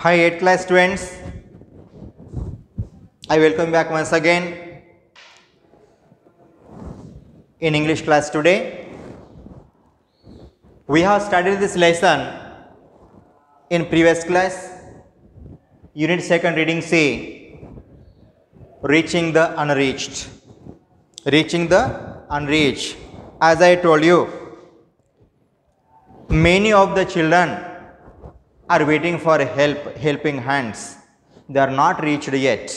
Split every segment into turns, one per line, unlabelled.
Hi 8th class students, I welcome back once again in English class today. We have studied this lesson in previous class, unit 2nd reading C, reaching the unreached. Reaching the unreached. As I told you, many of the children are waiting for helping hands. They are not reached yet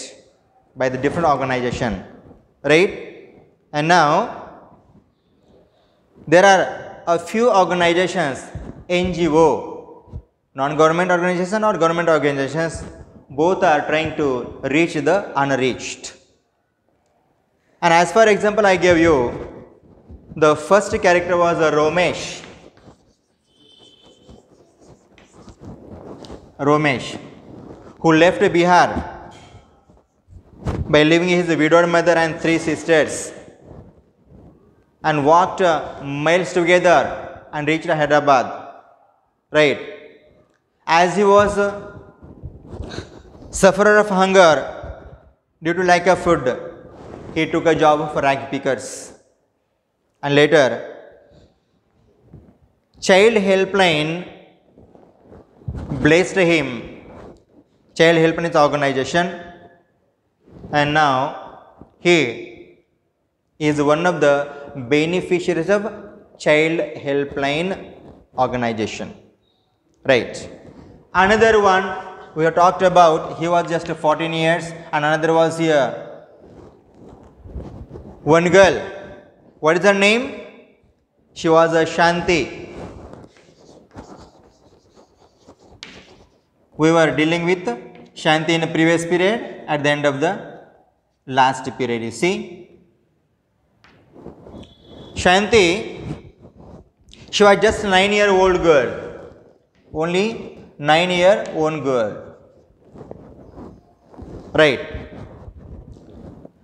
by the different organization, right? And now there are a few organizations, NGO, non-government organization or government organizations, both are trying to reach the unreached. And as for example, I gave you the first character was Romesh, who left Bihar by leaving his widowed mother and 3 sisters and walked miles together and reached Hyderabad, right? As he was sufferer of hunger due to lack of food, he took a job for rag pickers, and later Child Helpline blessed him. Child Helpline is organization, and now he is one of the beneficiaries of Child Helpline organization, right? Another one we have talked about, he was just 14 years, and another was here. One girl, what is her name? She was a Shanti. We were dealing with Shanti in the previous period, at the end of the last period, you see. Shanti, she was just 9-year-old girl, only 9-year-old girl, right?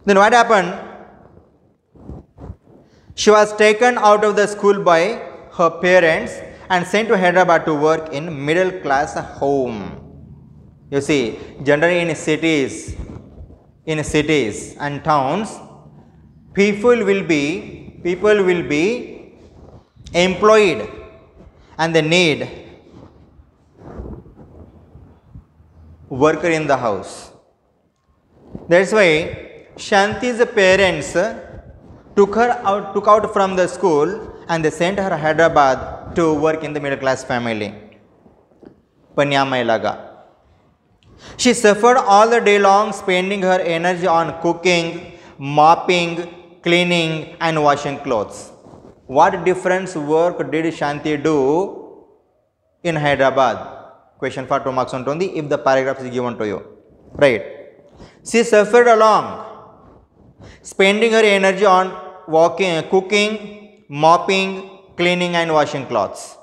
Then what happened? She was taken out of the school by her parents and sent to Hyderabad to work in middle class home. You see, generally in cities and towns, people will be employed, and they need worker in the house. That's why Shanti's parents took out from the school and they sent her to Hyderabad to work in the middle class family. Panyamailaga. She suffered all the day long, spending her energy on cooking, mopping, cleaning and washing clothes. What different work did Shanti do in Hyderabad? Question for 2 marks on 20 if the paragraph is given to you, right? She suffered along, spending her energy on cooking, mopping, cleaning and washing clothes.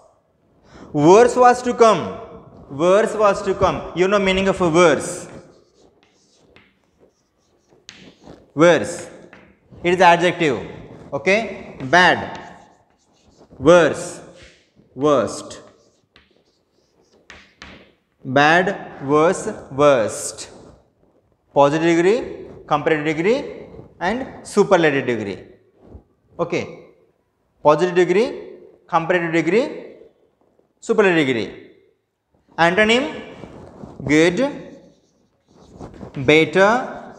Worse was to come. You know meaning of a verse? Verse. It is adjective. Okay? Bad. Worse. Worst. Bad, worse, worst. Positive degree, comparative degree and superlative degree. Okay? Positive degree, comparative degree, superlative degree. Antonym: good, better,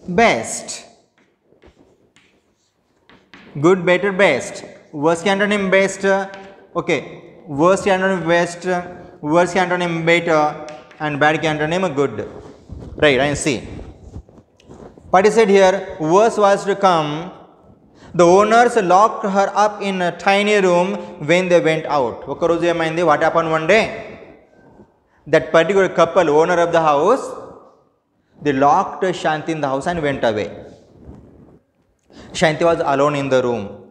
best. Good, better, best. Worst antonym best. Okay. Worst antonym best. Worst antonym better. And bad antonym good. Right. And see. What is said here? Worse was to come. The owners locked her up in a tiny room when they went out. What happened one day? That particular couple, owner of the house, they locked Shanti in the house and went away. Shanti was alone in the room.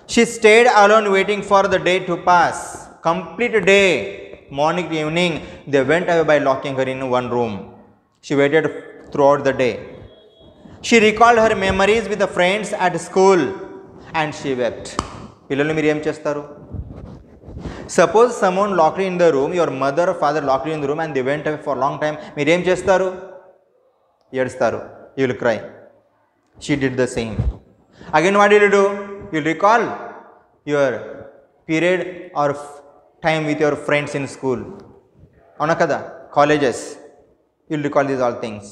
She stayed alone waiting for the day to pass. Complete day, morning to evening, they went away by locking her in one room. She waited throughout the day. She recalled her memories with the friends at school and she wept. పిల్లలు మీరు ఏం చేస్తారు? Suppose someone locked you in the room, your mother or father locked you in the room and they went away for a long time. మీరు ఏం చేస్తారు? ఏడుస్తారు. You will cry. She did the same. Again, what will you do? You will recall your period or time with your friends in school. అవునా కదా? Colleges. You will recall these all things.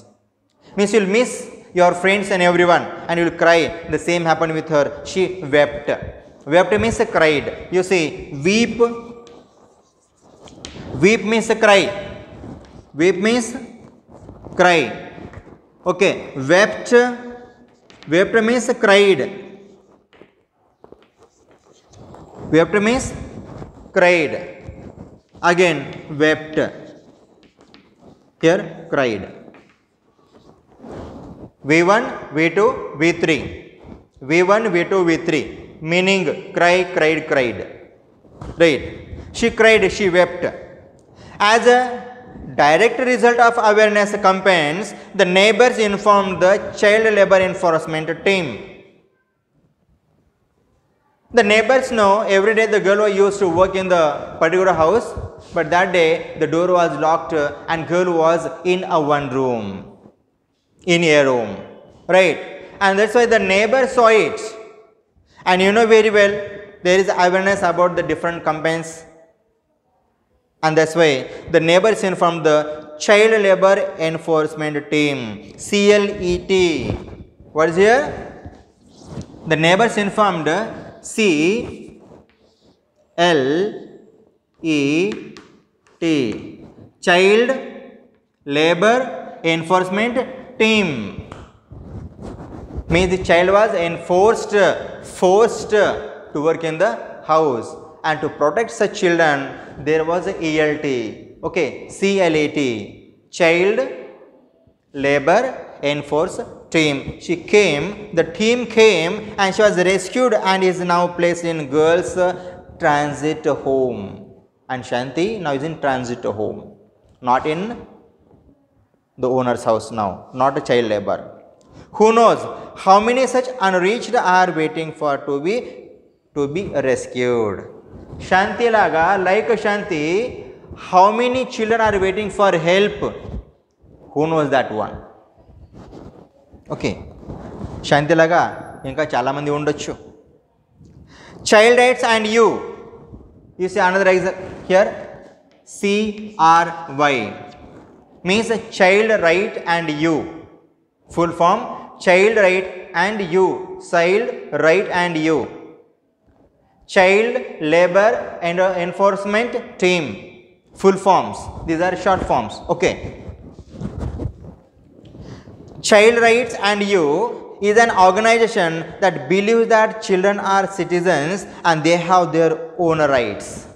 Means you will miss your friends and everyone and you will cry. The same happened with her. She wept. Wept means cried. You see, weep. Weep means cry. Weep means cry. Okay. Wept. Wept means cried. Wept means cried. Again, wept. Here, cried. V1, V2, V3. V1, V2, V3. Meaning, cry, cried, cried. Right. She cried, she wept. As a direct result of awareness campaigns, the neighbors informed the child labor enforcement team. The neighbors know every day the girl was used to work in the particular house, but that day the door was locked and girl was in a one room, in a room, right? And that's why the neighbor saw it. And you know very well, there is awareness about the different campaigns. And that's why the neighbors informed the child labor enforcement team, CLET. What is here? The neighbors informed CLET, child labor enforcement team. Means the child was forced to work in the house. And to protect such children, there was a ELT, okay, CLET, Child Labor Enforce Team. She came, the team came and she was rescued and is now placed in girls' transit home. And Shanti now is in transit home, not in the owner's house now, not a child labor. Who knows how many such unreached are waiting for to be rescued. Shanti laga, like Shanti, how many children are waiting for help? Who knows that one? Okay. Shanti laga, inka chala mandi undochu. Child rights and you. You see another example here. CRY means child right and you. Full form, child right and you. Child right and you. Child Labor and Enforcement Team. Full forms. These are short forms. Okay. Child Rights and You is an organization that believes that children are citizens and they have their own rights.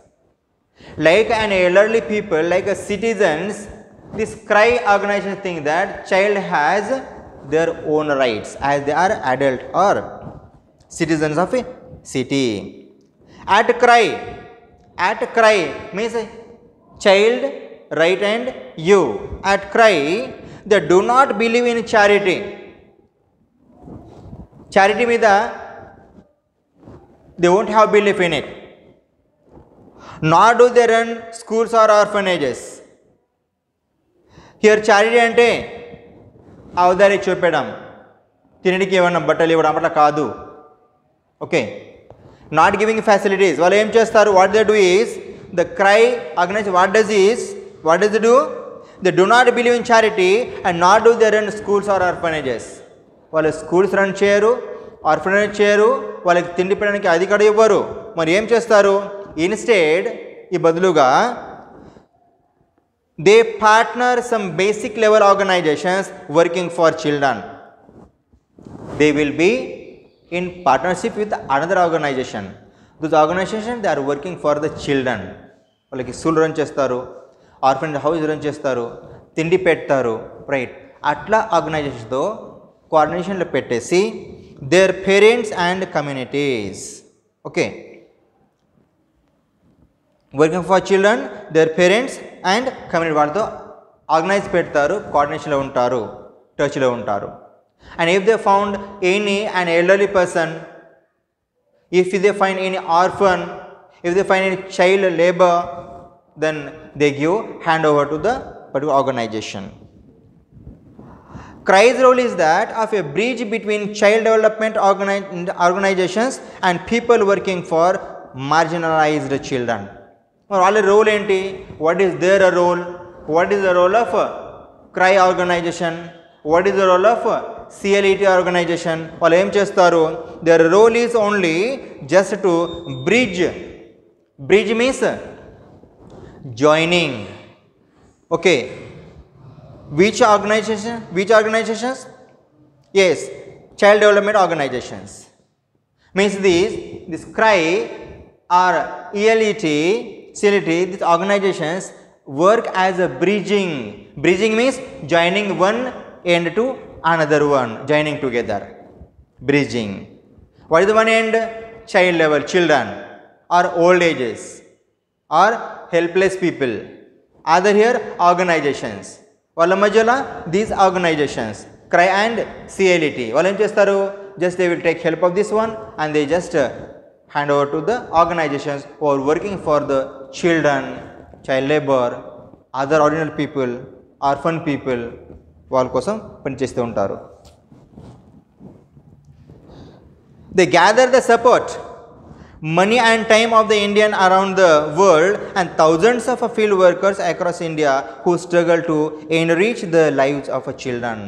Like an elderly people, like a citizens, this CRY organization thinks that child has their own rights as they are adult or citizens of a city. At CRY means child right and you. At CRY, they do not believe in charity. Charity means they won't have belief in it. Nor do they run schools or orphanages. Here charity ante అవదారి చూపడం, తినడానికి ఏమన్నా బట్టలు ఇవ్వడం అట్లా కాదు. Okay, not giving facilities. వాళ్ళు ఏం చేస్తారు? What they do is the CRY organisation what does do? They do not believe in charity and not do they run schools or orphanages. వాళ్ళు స్కూల్స్ రన్ చేయరు, ఆర్ఫనేజ్ చేయరు, వాళ్ళకి తిండి పెట్టడానికి అది కూడా ఇవ్వరు. మరి ఏం చేస్తారు? ఇన్స్టెడ్ ఈ బదులుగా they partner some basic level organizations working for children. They will be in partnership with another organization. Those organizations, they are working for the children. వాళ్ళకి స్కూల్ రన్ చేస్తారు, ఆర్ఫన్ హౌస్ రన్ చేస్తారు, తిండి పెడతారు, right? అట్లా ఆర్గనైజేషన్తో కోఆర్డినేషన్లో పెట్టేసి their parents and communities, okay, working for children, their parents and community వాళ్ళతో organise పెడతారు, కోఆర్డినేషన్లో ఉంటారు, టచ్లో ఉంటారు. And if they found any an elderly person, if they find any orphan, If they find any child labor, then they give handover to the particular organization. CRI's role is that of a bridge between child development organizations and people working for marginalized children. వాళ్ళ role ఏంటి? What is their role? What is the role of CRI organisation? What is the role of CLET organisation? వాళ్ళు ఏం చేస్తారు? Their role is only just to bridge. Bridge means joining. Okay, which organizations? Yes, child development organizations. Means this CRI or ELET, CLET, these organizations work as a bridging. Bridging means joining one end to another one, joining together. Bridging. What is the one end? Child level, children or old ages or helpless people. Other here organizations. వాళ్ళ మధ్యలో these organizations, CRI and CLET, వాళ్ళు ఏం చేస్తారు? Just they will take help of this one and they just hand over to the organizations who are working for the children, child labor, other ordinary people, orphan people, వాళ్ళ కోసం పనిచేస్తూ ఉంటారు. They gather the support, money and time of the Indian around the world and thousands of field workers across India who struggle to enrich the lives of children.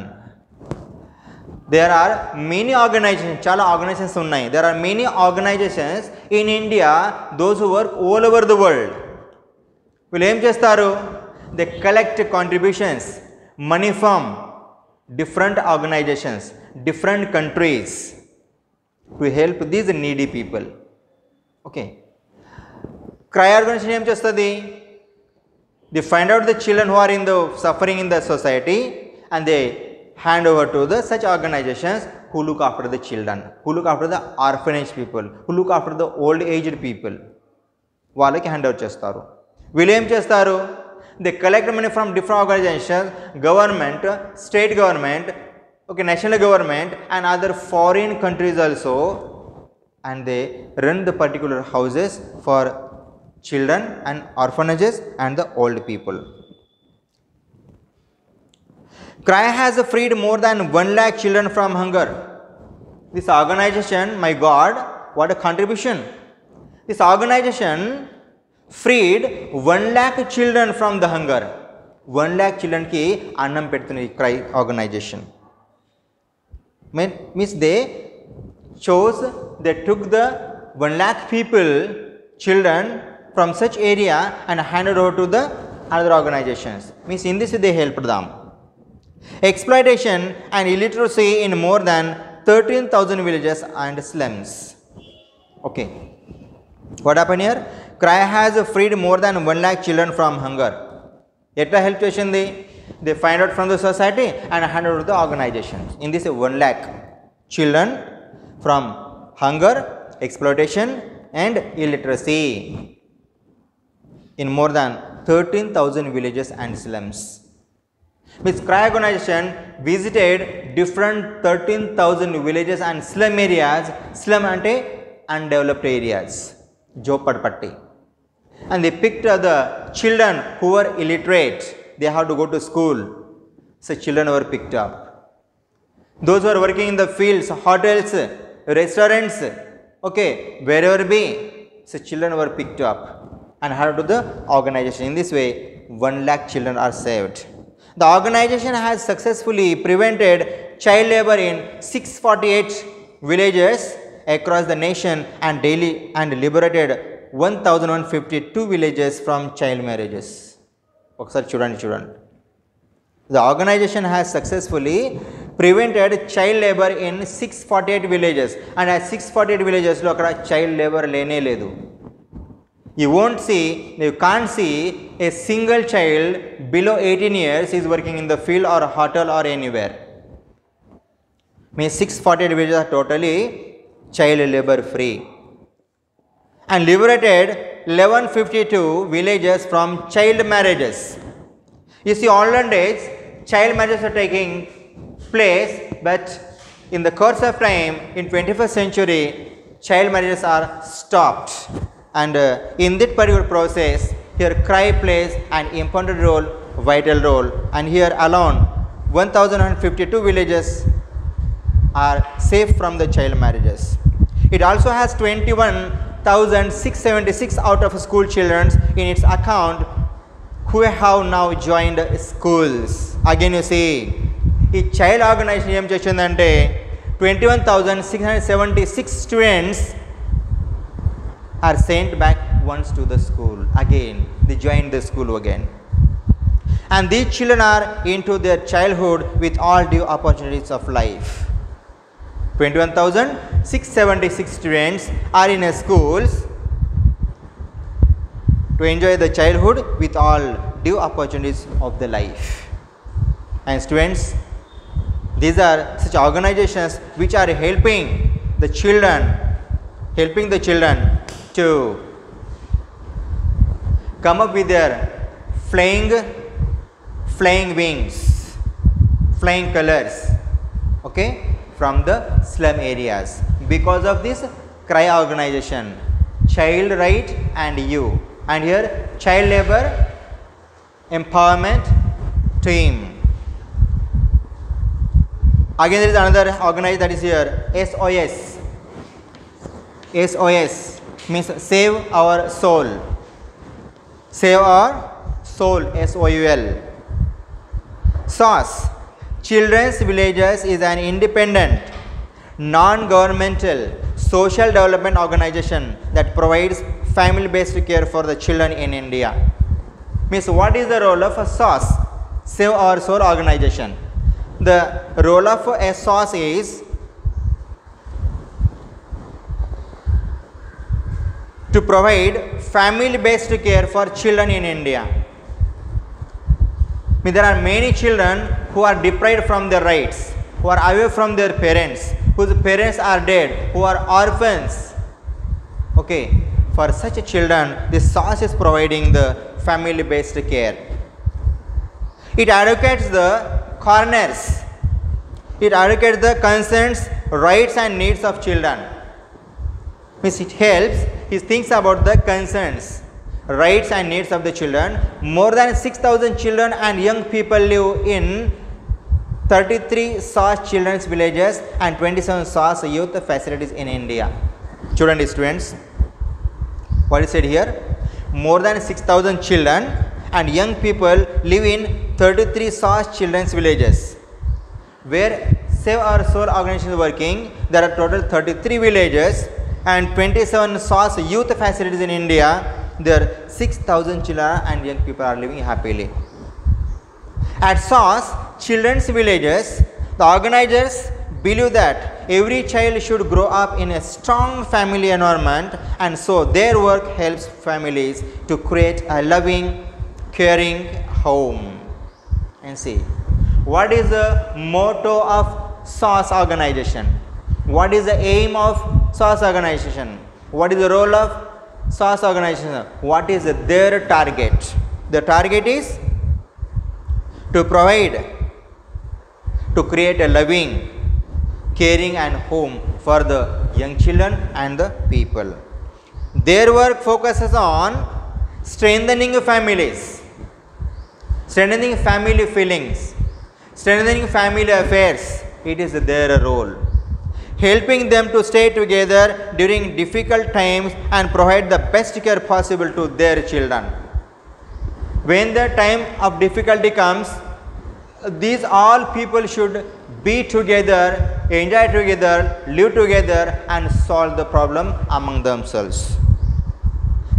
There are many organizations, chala organizations unnai. There are many organizations in India, those who work all over the world. Will em chestaru? They collect contributions, money from different organizations, different countries to help these needy people. Okay. CRI organization ఏం చేస్తుంది? They find out the children who are in the suffering in the society and they hand over to the such organizations who look after the children, who look after the orphanage people, who look after the old aged people. వాళ్ళకి hand over చేస్తారు. వీళ్ళు ఏం చేస్తారు? They collect money from different organizations, government, state government, okay, national government and other foreign countries also, and they run the particular houses for children and orphanages and the old people. CRI has freed more than 1 lakh children from hunger. This organization, my God, what a contribution. This organization freed 1 lakh children from the hunger. 1 lakh children ki annam pedutundi CRI organization. Means they chose, they took the 1 lakh people, children from such area and handed over to the other organizations. Means in this they helped them. Exploitation and illiteracy in more than 13,000 villages and slums. Okay. What happened here? CRI has freed more than 1 lakh children from hunger. Etta help chesindi? They find out from the society and hand over to the organizations. In this 1 lakh children from hunger, exploitation and illiteracy in more than 13,000 villages and slums. Means CRI organization visited different 13,000 villages and slum areas. Slum ante undeveloped areas, Joppadpatti. And they picked the children who were illiterate. They had to go to school. So children were picked up. Those who are working in the fields, hotels, restaurants, okay, wherever be, so children were picked up and handed to the organization. In this way, 1 lakh children are saved. The organization has successfully prevented child labor in 648 villages across the nation and liberated 1,152 villages from child marriages. Okkasari chudandi. The organization has successfully prevented child labor in 648 villages, and at 648 villages lo akkada child labor lene ledu. You can't see a single child below 18 years is working in the field or hotel or anywhere. Means 648 villages are totally child labor free. And liberated 1152 villages from child marriages. You see, olden days, child marriages are taking place, but in the course of time, in 21st century, child marriages are stopped And in that particular process, here CRY plays an important role, vital role, and here alone 1152 villages are safe from the child marriages. It also has 21,676 out of school children in its account who have now joined schools. Again you see, ఈ child organisation ఏం చేసిందంటే 21,676 students are sent back once to the school. Again, they join the school again. And these children are into their childhood with all due opportunities of life. 21,676 students are in schools to enjoy the childhood with all due opportunities of the life. And students, these are such organizations which are helping the children to come up with their flying wings, flying colors, okay, from the slum areas. Because of this CRY organization, Child Right and You, and here Child Labor Empowerment Team. Again there is another organization that is here, SOS. SOS means Save Our Soul. Save Our Soul, SOUL. SOS, Children's Villages, is an independent, non-governmental social development organization that provides family-based care for the children in India. Means what is the role of a SOS, Save Our Soul organization? The role of a SOS is to provide family-based care for children in India. There are many children who are deprived from their rights, who are away from their parents, whose parents are dead, who are orphans. Okay, for such children, this SOS is providing the family-based care. It advocates the corners. It advocates the concerns, rights and needs of children. Means it helps, it thinks about the concerns, rights and needs of the children. More than 6,000 children and young people live in 33 SOS children's villages and 27 SOS youth facilities in India. Students, what is said here? More than 6,000 children and young people live in 33 SOS children's villages. Where Save Our Soul organization is working, there are total 33 villages and 27 SOS youth facilities in India. There 6,000 children and young people are living happily. At SOS Children's Villages, the organizers believe that every child should grow up in a strong family environment, and so their work helps families to create a loving, caring home. And see, what is the motto of SOS organization? What is the aim of SOS organization? What is the role of SOS organization? What is their target? The target is to provide, to create a loving, caring and home for the young children and the people. Their work focuses on strengthening families, strengthening family feelings, strengthening family affairs. It is their role. Helping them to stay together during difficult times and provide the best care possible to their children. When the time of difficulty comes, these all people should be together, enjoy together, live together and solve the problem among themselves.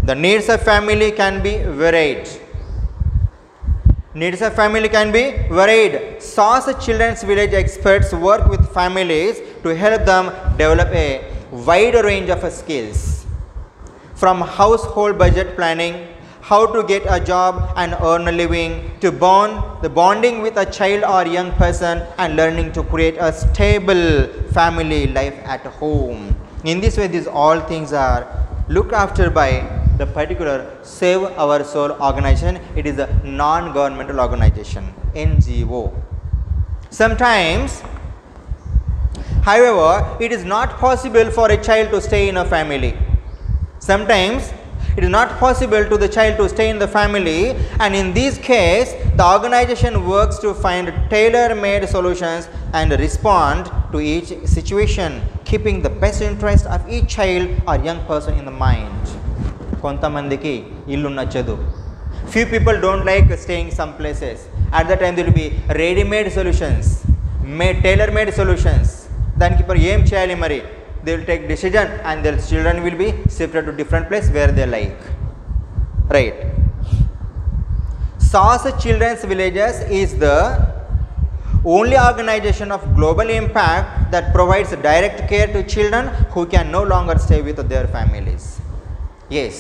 The needs of family can be varied. Needs of family can be varied. SOS Children's Village experts work with families to help them develop a wide range of skills, from household budget planning, how to get a job and earn a living, to the bonding with a child or young person and learning to create a stable family life at home. In this way, these all things are looked after by the particular Save Our Soul organization. It is a non-governmental organization, NGO. Sometimes, however, it is not possible for a child to stay in a family. Sometimes It is not possible to the child to stay in the family, and in this case, the organization works to find tailor-made solutions and respond to each situation, keeping the best interest of each child or young person in the mind. కొంతమందికి ఇల్లు నచ్చదు. Few people don't like staying some places. At that time there will be ready-made solutions, tailor-made solutions. దానికి ఇప్పుడు ఏం చేయాలి మరి? They will take decision and their children will be shifted to different place where they like. Right. SOS Children's Villages is the only organization of global impact that provides direct care to children who can no longer stay with their families. Yes,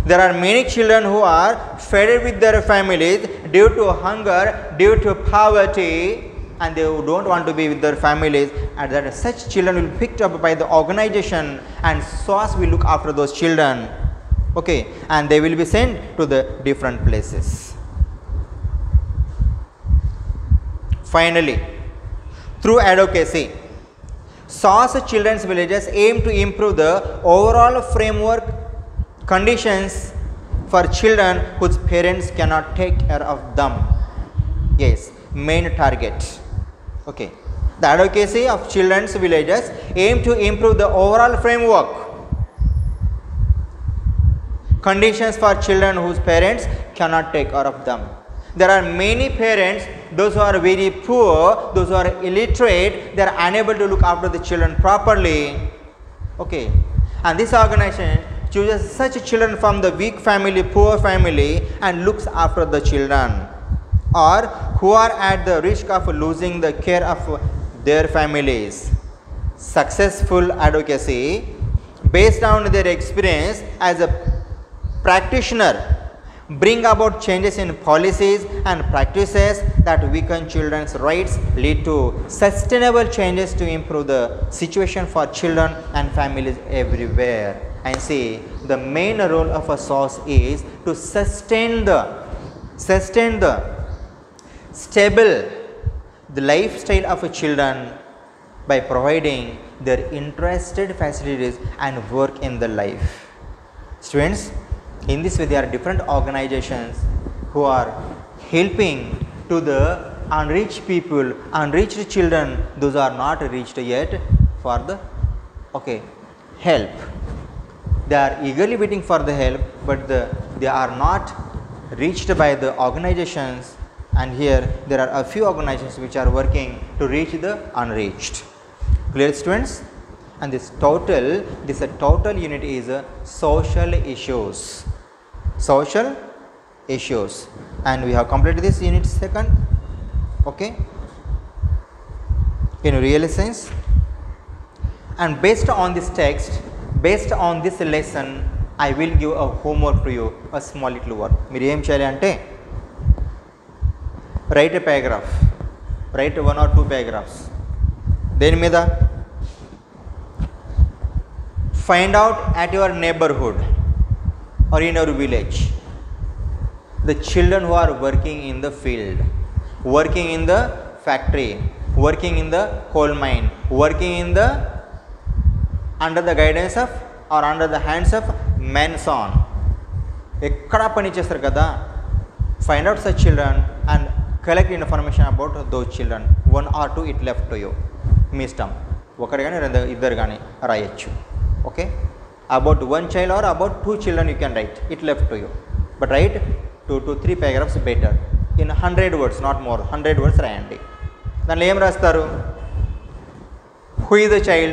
there are many children who are fed with their families due to hunger, due to poverty, and they don't want to be with their families, and that such children will be picked up by the organization, and SOS will look after those children. Okay, and they will be sent to the different places. Finally, through advocacy, SOS Children's Villages aim to improve the overall framework conditions for children whose parents cannot take care of them. Yes, main target. Okay, the advocacy of children's villages aim to improve the overall framework conditions for children whose parents cannot take care of them. There are many parents, those who are very poor, those who are illiterate, they are unable to look after the children properly. Okay, and this organization chooses such children from the weak family, poor family, and looks after the children, or who are at the risk of losing the care of their families. Successful advocacy based on their experience as a practitioner bring about changes in policies and practices that weaken children's rights, lead to sustainable changes to improve the situation for children and families everywhere. And see, the main role of a SOS is to sustain the stable the lifestyle of children by providing their interested facilities and work in the life. Students, in this way there are different organizations who are helping to the unreached people, unreached children, those are not reached yet for the help. They are eagerly waiting for the help, but they are not reached by the organizations, and here there are a few organizations which are working to reach the unreached. Clear, students? And this total unit is social issues. Social issues, and we have completed this unit second. Okay, in real sense, and based on this text, based on this lesson, I will give a homework to you, a small little work. మీరు ఏం చేయాలి అంటే, write a paragraph, write 1 or 2 paragraphs. దేని మీద? Find out at your neighborhood or in your village the children who are working in the field, working in the factory, working in the coal mine, working in the under the guidance of or under the hands of men's on. ఎక్కడ పని చేస్తారు కదా, find out such children and collect information about those children. 1 or 2 it left to you. మీ ఇష్టం, ఒకటి కానీ ఇద్దరు కానీ రాయొచ్చు. Okay, about 1 child or about 2 children you can write, it left to you, but write 2 to 3 paragraphs better in 100 words, not more. 100 words రాయండి. దానిలో ఏం రాస్తారు? Who is the child?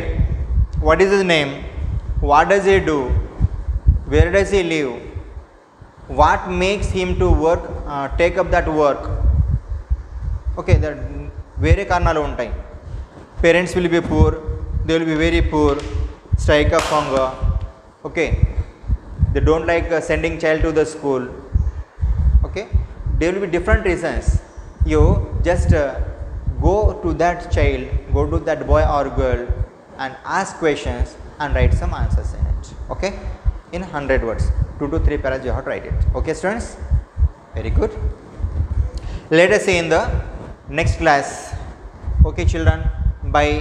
What is his name? What does he do? Where does he live? What makes him to work, take up that work? Okay, there వేరే కారణాలు ఉంటాయి. Parents will be poor, they will be very poor, strike of hunger. Okay, they don't like sending child to the school. Okay, there will be different reasons. You just go to that child, go to that boy or girl and ask questions and write some answers in it. Okay, in 100 words, 2 to 3 paragraphs you have to write it. Okay, students, very good. Let us see in the next class. Okay, children, bye.